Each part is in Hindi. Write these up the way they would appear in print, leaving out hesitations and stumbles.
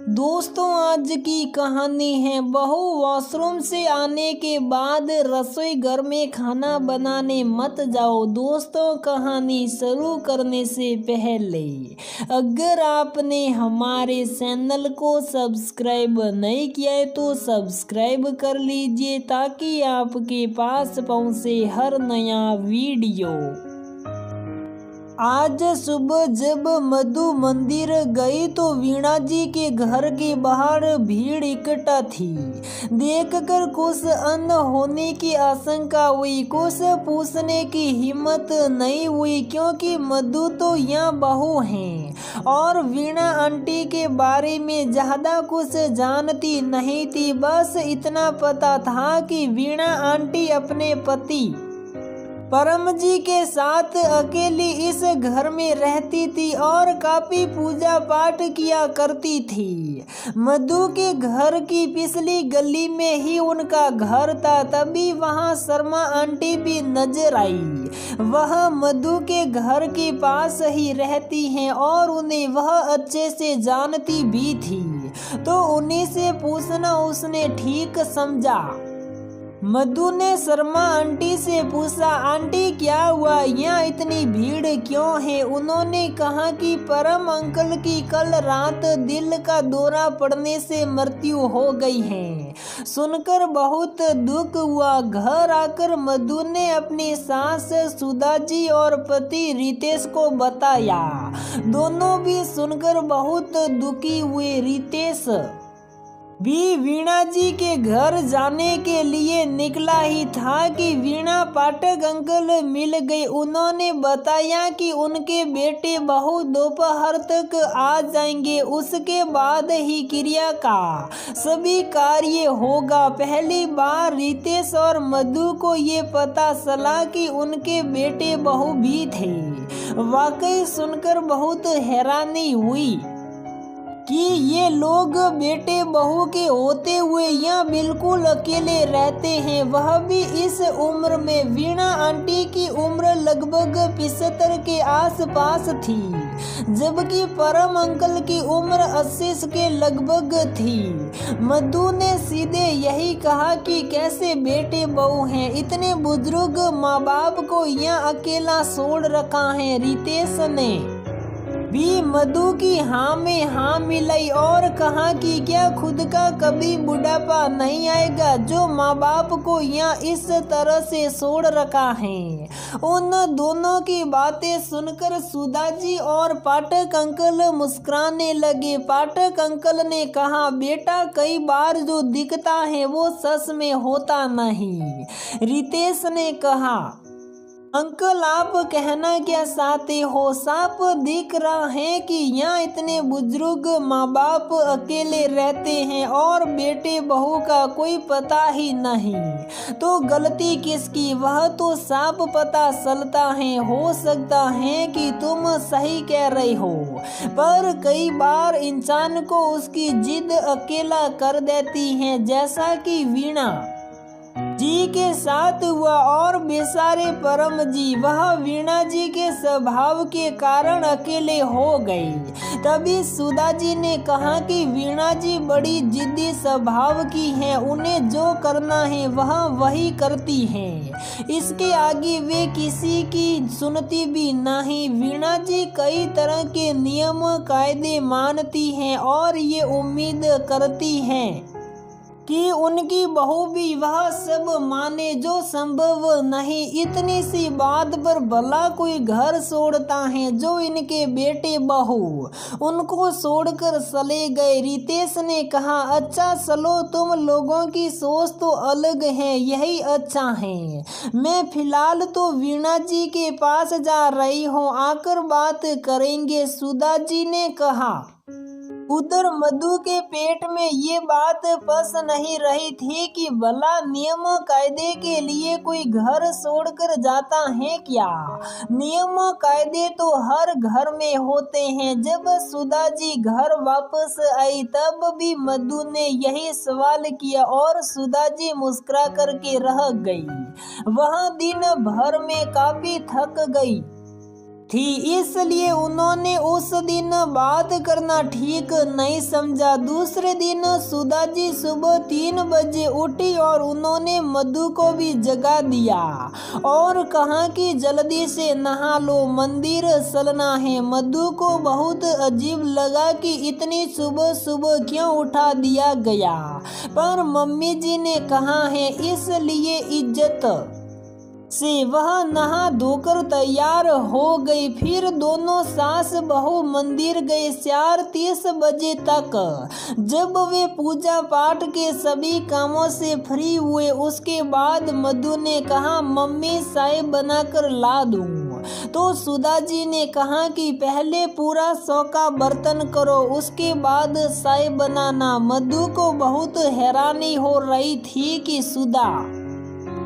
दोस्तों, आज की कहानी है बहू वॉशरूम से आने के बाद रसोई घर में खाना बनाने मत जाओ। दोस्तों, कहानी शुरू करने से पहले अगर आपने हमारे चैनल को सब्सक्राइब नहीं किया है तो सब्सक्राइब कर लीजिए ताकि आपके पास पहुंचे हर नया वीडियो। आज सुबह जब मधु मंदिर गई तो वीणा जी के घर के बाहर भीड़ इकट्ठा थी। देखकर कुछ अन्न होने की आशंका हुई, कुछ पूछने की हिम्मत नहीं हुई क्योंकि मधु तो यहाँ बहू हैं और वीणा आंटी के बारे में ज्यादा कुछ जानती नहीं थी। बस इतना पता था कि वीणा आंटी अपने पति परम जी के साथ अकेली इस घर में रहती थी और काफी पूजा पाठ किया करती थी। मधु के घर की पिछली गली में ही उनका घर था। तभी वहां शर्मा आंटी भी नजर आई। वह मधु के घर के पास ही रहती हैं और उन्हें वह अच्छे से जानती भी थी, तो उन्हीं से पूछना उसने ठीक समझा। मधु ने शर्मा आंटी से पूछा, आंटी क्या हुआ, यहाँ इतनी भीड़ क्यों है? उन्होंने कहा कि परम अंकल की कल रात दिल का दौरा पड़ने से मृत्यु हो गई है। सुनकर बहुत दुख हुआ। घर आकर मधु ने अपनी सास सुधा जी और पति रितेश को बताया। दोनों भी सुनकर बहुत दुखी हुए। रितेश भी वीणा जी के घर जाने के लिए निकला ही था कि वीणा पाठक अंकल मिल गए। उन्होंने बताया कि उनके बेटे बहू दोपहर तक आ जाएंगे, उसके बाद ही क्रिया का सभी कार्य होगा। पहली बार रितेश और मधु को ये पता चला कि उनके बेटे बहू भी थे। वाकई सुनकर बहुत हैरानी हुई कि ये लोग बेटे बहू के होते हुए यहाँ बिल्कुल अकेले रहते हैं, वह भी इस उम्र में। वीणा आंटी की उम्र लगभग 75 के आसपास थी, जबकि परम अंकल की उम्र 80 के लगभग थी। मधु ने सीधे यही कहा कि कैसे बेटे बहू हैं, इतने बुजुर्ग माँ बाप को यहाँ अकेला छोड़ रखा है। रितेश ने भी मधु की हाँ में हाँ मिलाई और कहा कि क्या खुद का कभी बुढ़ापा नहीं आएगा जो माँ बाप को यहाँ इस तरह से छोड़ रखा है। उन दोनों की बातें सुनकर सुधा जी और पाठक अंकल मुस्कुराने लगे। पाठक अंकल ने कहा, बेटा कई बार जो दिखता है वो सच में होता नहीं। रितेश ने कहा, अंकल आप कहना क्या चाहते हो? साफ दिख रहा है कि यहाँ इतने बुजुर्ग माँ बाप अकेले रहते हैं और बेटे बहू का कोई पता ही नहीं, तो गलती किसकी? वह तो साफ पता चलता है। हो सकता है कि तुम सही कह रहे हो, पर कई बार इंसान को उसकी जिद अकेला कर देती है, जैसा कि वीणा जी के साथ हुआ। और बेचारे परम जी, वह वीणा जी के स्वभाव के कारण अकेले हो गई। तभी सुधा जी ने कहा कि वीणा जी बड़ी जिद्दी स्वभाव की हैं, उन्हें जो करना है वह वही करती हैं, इसके आगे वे किसी की सुनती भी नहीं। वीणा जी कई तरह के नियम कायदे मानती हैं और ये उम्मीद करती हैं कि उनकी बहू भी वह सब माने जो संभव नहीं। इतनी सी बात पर भला कोई घर छोड़ता है जो इनके बेटे बहू उनको छोड़कर चले गए। रितेश ने कहा, अच्छा चलो, तुम लोगों की सोच तो अलग है, यही अच्छा है। मैं फिलहाल तो वीणा जी के पास जा रही हूँ, आकर बात करेंगे, सुधा जी ने कहा। उधर मधु के पेट में ये बात पस नहीं रही थी कि भला नियम कायदे के लिए कोई घर छोड़कर जाता है क्या? नियम कायदे तो हर घर में होते हैं। जब सुधा जी घर वापस आई तब भी मधु ने यही सवाल किया और सुधा जी मुस्कुरा करके रह गई। वह दिन भर में काफी थक गई थी, इसलिए उन्होंने उस दिन बात करना ठीक नहीं समझा। दूसरे दिन सुधा जी सुबह 3 बजे उठी और उन्होंने मधु को भी जगा दिया और कहा कि जल्दी से नहा लो, मंदिर चलना है। मधु को बहुत अजीब लगा कि इतनी सुबह सुबह क्यों उठा दिया गया, पर मम्मी जी ने कहा है इसलिए इज्जत से वह नहा धोकर तैयार हो गई। फिर दोनों सास बहू मंदिर गए 4:30 बजे तक। जब वे पूजा पाठ के सभी कामों से फ्री हुए उसके बाद मधु ने कहा मम्मी चाय बनाकर ला दूं, तो सुधा जी ने कहा कि पहले पूरा 100 का बर्तन करो उसके बाद चाय बनाना। मधु को बहुत हैरानी हो रही थी कि सुधा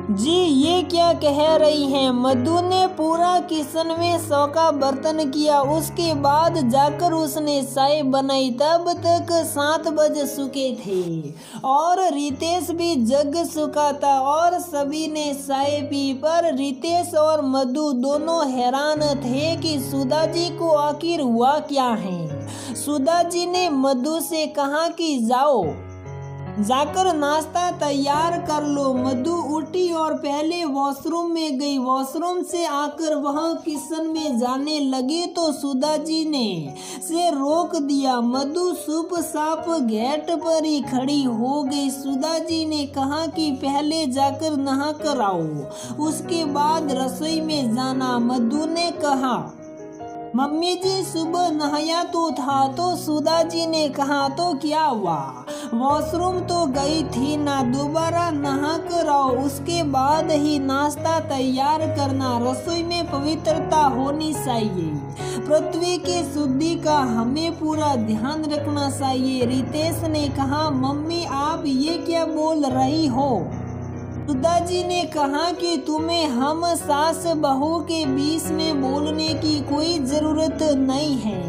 जी ये क्या कह रही हैं। मधु ने पूरा किचन में 100 का बर्तन किया, उसके बाद जाकर उसने चाय बनाई। तब तक 7 बज चुके थे और रितेश भी जग चुका था और सभी ने चाय पी, पर रितेश और मधु दोनों हैरान थे कि सुधा जी को आखिर हुआ क्या है। सुधा जी ने मधु से कहा कि जाकर नाश्ता तैयार कर लो। मधु उठी और पहले वॉशरूम में गई। वॉशरूम से आकर वह किचन में जाने लगी तो सुधा जी ने से रोक दिया। मधु चुपचाप गेट पर ही खड़ी हो गई। सुधा जी ने कहा कि पहले जाकर नहा कर आओ, उसके बाद रसोई में जाना। मधु ने कहा मम्मी जी सुबह नहाया तो था। तो सुधा जी ने कहा तो क्या हुआ, वॉशरूम तो गई थी ना, दोबारा नहा कर आओ, उसके बाद ही नाश्ता तैयार करना। रसोई में पवित्रता होनी चाहिए, पृथ्वी की शुद्धि का हमें पूरा ध्यान रखना चाहिए। रितेश ने कहा मम्मी आप ये क्या बोल रही हो। सुधा जी ने कहा कि तुम्हें हम सास बहू के बीच में बोलने की कोई जरूरत नहीं है,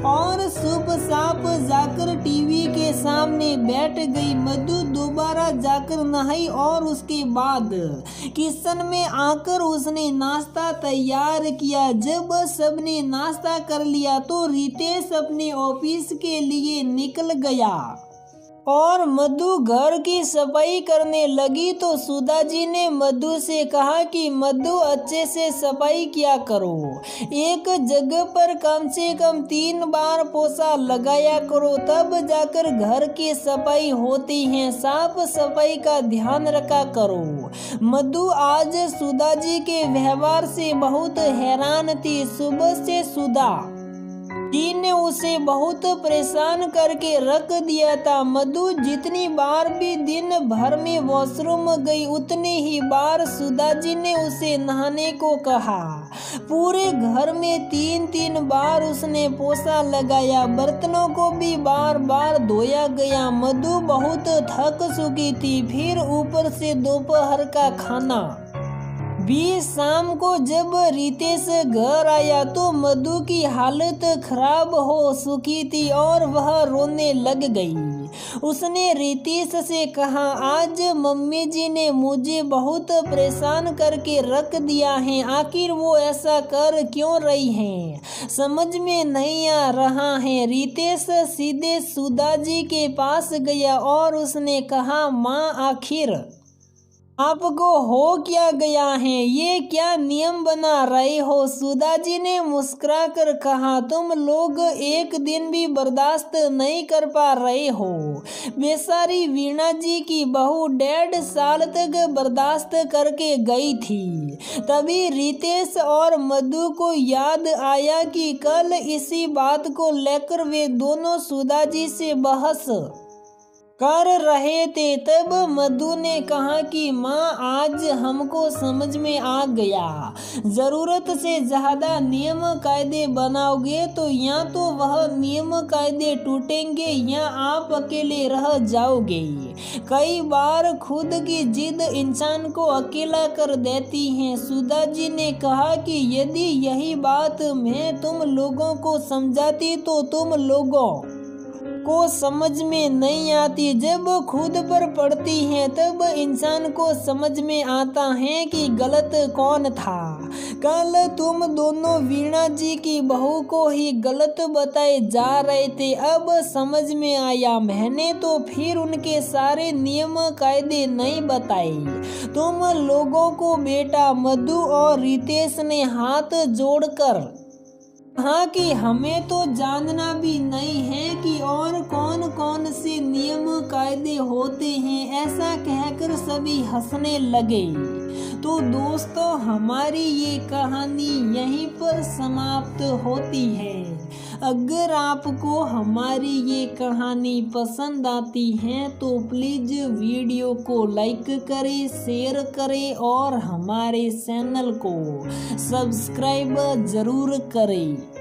और चुपचाप जाकर टीवी के सामने बैठ गई। मधु दोबारा जाकर नहाई और उसके बाद किचन में आकर उसने नाश्ता तैयार किया। जब सबने नाश्ता कर लिया तो रितेश अपने ऑफिस के लिए निकल गया और मधु घर की सफाई करने लगी। तो सुधा जी ने मधु से कहा कि मधु अच्छे से सफाई किया करो, एक जगह पर कम से कम 3 बार पोछा लगाया करो, तब जाकर घर की सफाई होती है। साफ सफाई का ध्यान रखा करो। मधु आज सुधा जी के व्यवहार से बहुत हैरान थी। सुबह से सुधा जी ने उसे बहुत परेशान करके रख दिया था। मधु जितनी बार भी दिन भर में वॉशरूम गई उतनी ही बार सुधा जी ने उसे नहाने को कहा। पूरे घर में 3-3 बार उसने पोछा लगाया, बर्तनों को भी बार बार धोया गया। मधु बहुत थक चुकी थी। फिर ऊपर से दोपहर का खाना भी। शाम को जब रितेश घर आया तो मधु की हालत खराब हो चुकी थी और वह रोने लग गई। उसने रितेश से कहा आज मम्मी जी ने मुझे बहुत परेशान करके रख दिया है, आखिर वो ऐसा कर क्यों रही हैं, समझ में नहीं आ रहा है। रितेश सीधे सुधा जी के पास गया और उसने कहा माँ आखिर आपको हो क्या गया है, ये क्या नियम बना रहे हो। सुधा जी ने मुस्कुरा कर कहा तुम लोग एक दिन भी बर्दाश्त नहीं कर पा रहे हो। बेचारी वीणा जी की बहू 1.5 साल तक बर्दाश्त करके गई थी। तभी रितेश और मधु को याद आया कि कल इसी बात को लेकर वे दोनों सुधा जी से बहस कर रहे थे। तब मधु ने कहा कि माँ आज हमको समझ में आ गया, जरूरत से ज्यादा नियम कायदे बनाओगे तो या तो वह नियम कायदे टूटेंगे या आप अकेले रह जाओगे। कई बार खुद की जिद इंसान को अकेला कर देती है। सुधा जी ने कहा कि यदि यही बात मैं तुम लोगों को समझाती तो तुम लोगों को समझ में नहीं आती। जब खुद पर पड़ती हैं तब इंसान को समझ में आता है कि गलत कौन था। कल तुम दोनों वीणा जी की बहू को ही गलत बताए जा रहे थे, अब समझ में आया। मैंने तो फिर उनके सारे नियम कायदे नहीं बताए। तुम लोगों को बेटा मधु और रितेश ने हाथ जोड़कर कहा कि हमें तो जानना भी नहीं है कि और कौन कौन से नियम कायदे होते हैं। ऐसा कहकर सभी हंसने लगे। तो दोस्तों, हमारी ये कहानी यहीं पर समाप्त होती है। अगर आपको हमारी ये कहानी पसंद आती है तो प्लीज़ वीडियो को लाइक करें, शेयर करें और हमारे चैनल को सब्सक्राइब ज़रूर करें।